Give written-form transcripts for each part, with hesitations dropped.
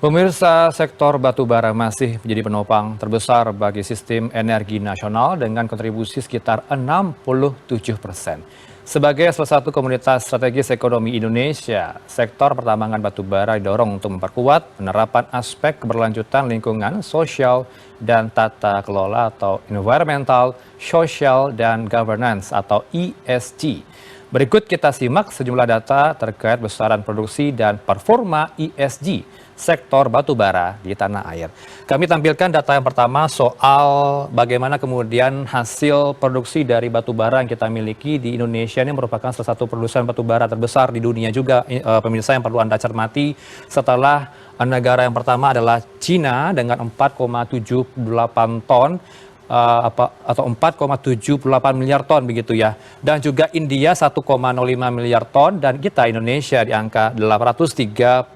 Pemirsa, sektor batubara masih menjadi penopang terbesar bagi sistem energi nasional dengan kontribusi sekitar 67%. Sebagai salah satu komunitas strategis ekonomi Indonesia, sektor pertambangan batubara didorong untuk memperkuat penerapan aspek keberlanjutan lingkungan, sosial, dan tata kelola atau environmental, social, dan governance atau ESG. Berikut kita simak sejumlah data terkait besaran produksi dan performa ESG sektor batubara di tanah air. Kami tampilkan data yang pertama soal bagaimana kemudian hasil produksi dari batubara yang kita miliki di Indonesia ini merupakan salah satu produsen batubara terbesar di dunia juga, pemirsa yang perlu Anda cermati setelah negara yang pertama adalah Cina dengan 4,78 ton atau 4,78 miliar ton begitu ya. Dan juga India 1,05 miliar ton dan kita Indonesia di angka 836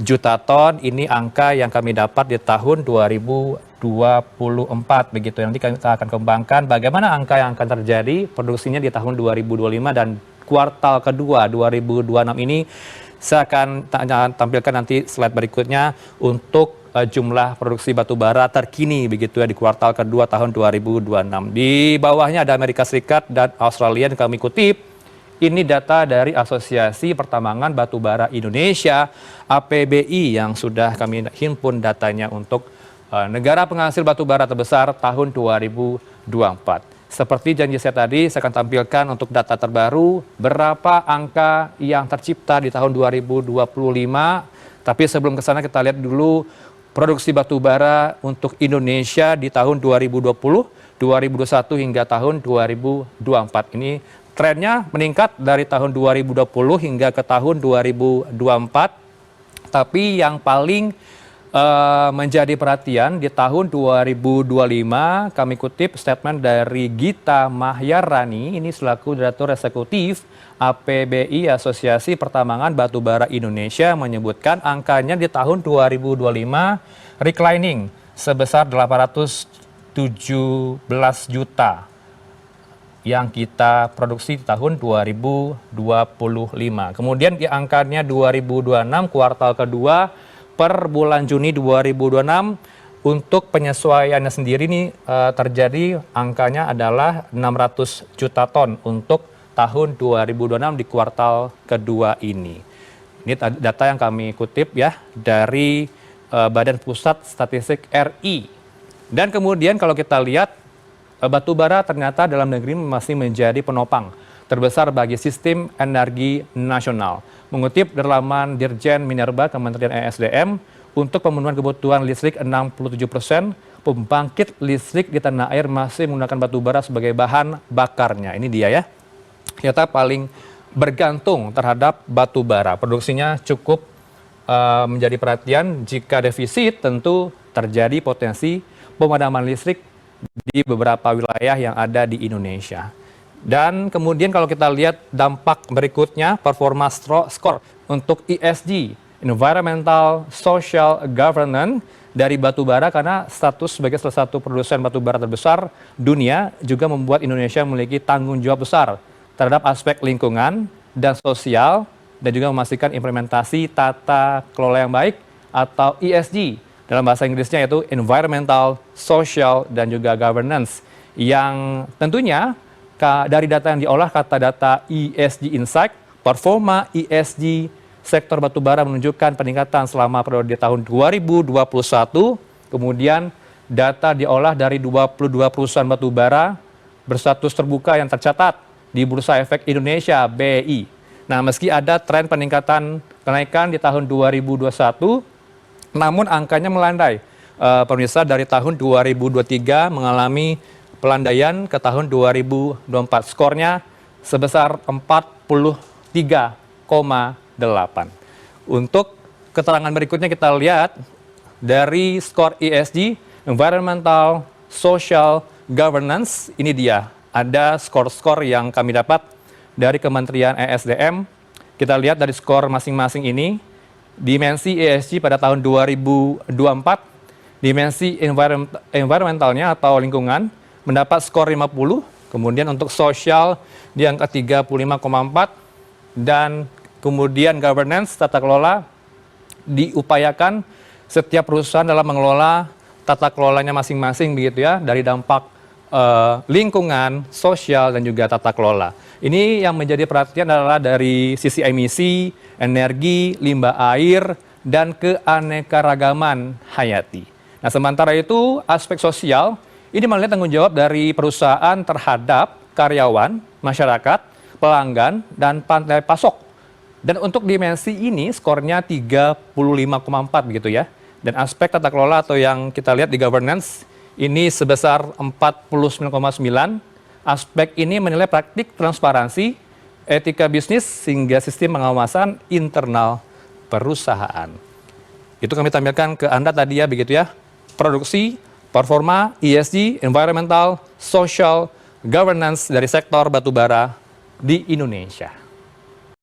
juta ton. Ini angka yang kami dapat di tahun 2024 begitu. Nanti kita akan kembangkan bagaimana angka yang akan terjadi produksinya di tahun 2025 dan kuartal kedua 2026 ini. Saya akan tampilkan nanti slide berikutnya untuk jumlah produksi batubara terkini begitu ya di kuartal kedua tahun 2026. Di bawahnya ada Amerika Serikat dan Australia yang kami kutip. Ini data dari Asosiasi Pertambangan Batubara Indonesia APBI yang sudah kami himpun datanya untuk negara penghasil batubara terbesar tahun 2024. Seperti janji saya tadi, saya akan tampilkan untuk data terbaru berapa angka yang tercipta di tahun 2025. Tapi sebelum ke sana kita lihat dulu produksi batubara untuk Indonesia di tahun 2020, 2021 hingga tahun 2024. Ini trennya meningkat dari tahun 2020 hingga ke tahun 2024. Tapi yang paling menjadi perhatian di tahun 2025, kami kutip statement dari Gita Mahyarani, ini selaku Direktur Eksekutif APBI Asosiasi Pertambangan Batubara Indonesia menyebutkan angkanya di tahun 2025 reclining sebesar 817 juta yang kita produksi di tahun 2025. Kemudian di angkanya 2026 kuartal kedua per bulan Juni 2026 untuk penyesuaiannya sendiri ini terjadi angkanya adalah 600 juta ton untuk tahun 2026 di kuartal kedua ini. Ini data yang kami kutip ya dari Badan Pusat Statistik RI. Dan kemudian kalau kita lihat batubara ternyata dalam negeri masih menjadi penopang terbesar bagi sistem energi nasional. Mengutip dari laman Dirjen Minerba Kementerian ESDM, untuk pemenuhan kebutuhan listrik 67%, pembangkit listrik di tanah air masih menggunakan batubara sebagai bahan bakarnya. Ini dia ya. Kita paling bergantung terhadap batubara. Produksinya cukup menjadi perhatian. Jika defisit tentu terjadi potensi pemadaman listrik di beberapa wilayah yang ada di Indonesia. Dan kemudian kalau kita lihat dampak berikutnya, performa score untuk ESG, Environmental Social Governance dari batubara, karena status sebagai salah satu produsen batubara terbesar dunia juga membuat Indonesia memiliki tanggung jawab besar terhadap aspek lingkungan dan sosial dan juga memastikan implementasi tata kelola yang baik atau ESG. Dalam bahasa Inggrisnya yaitu Environmental, Social, dan juga Governance yang tentunya dari data yang diolah kata data ESG Insight, performa ESG sektor batubara menunjukkan peningkatan selama periode tahun 2021. Kemudian data diolah dari 22 perusahaan batubara berstatus terbuka yang tercatat di Bursa Efek Indonesia BI. Nah, meski ada tren peningkatan kenaikan di tahun 2021, namun angkanya melandai. Pemirsa, dari tahun 2023 mengalami pelandaian ke tahun 2024. Skornya sebesar 43,8. Untuk keterangan berikutnya kita lihat dari skor ESG, Environmental Social Governance. Ini dia, ada skor-skor yang kami dapat dari Kementerian ESDM. Kita lihat dari skor masing-masing ini, dimensi ESG pada tahun 2024, dimensi environmentalnya atau lingkungan mendapat skor 50, kemudian untuk sosial di angka 35,4, dan kemudian governance tata kelola diupayakan setiap perusahaan dalam mengelola tata kelolanya masing-masing begitu ya, dari dampak lingkungan, sosial, dan juga tata kelola. Ini yang menjadi perhatian adalah dari sisi emisi, energi, limbah air, dan keanekaragaman hayati. Nah, sementara itu aspek sosial ini melihat tanggung jawab dari perusahaan terhadap karyawan, masyarakat, pelanggan, dan pantai pasok. Dan untuk dimensi ini skornya 35,4 begitu ya. Dan aspek tata kelola atau yang kita lihat di governance ini sebesar 49,9. Aspek ini menilai praktik transparansi, etika bisnis, hingga sistem pengawasan internal perusahaan. Itu kami tampilkan ke Anda tadi ya, begitu ya. Produksi, performa, ESG, environmental, social, governance dari sektor batubara di Indonesia.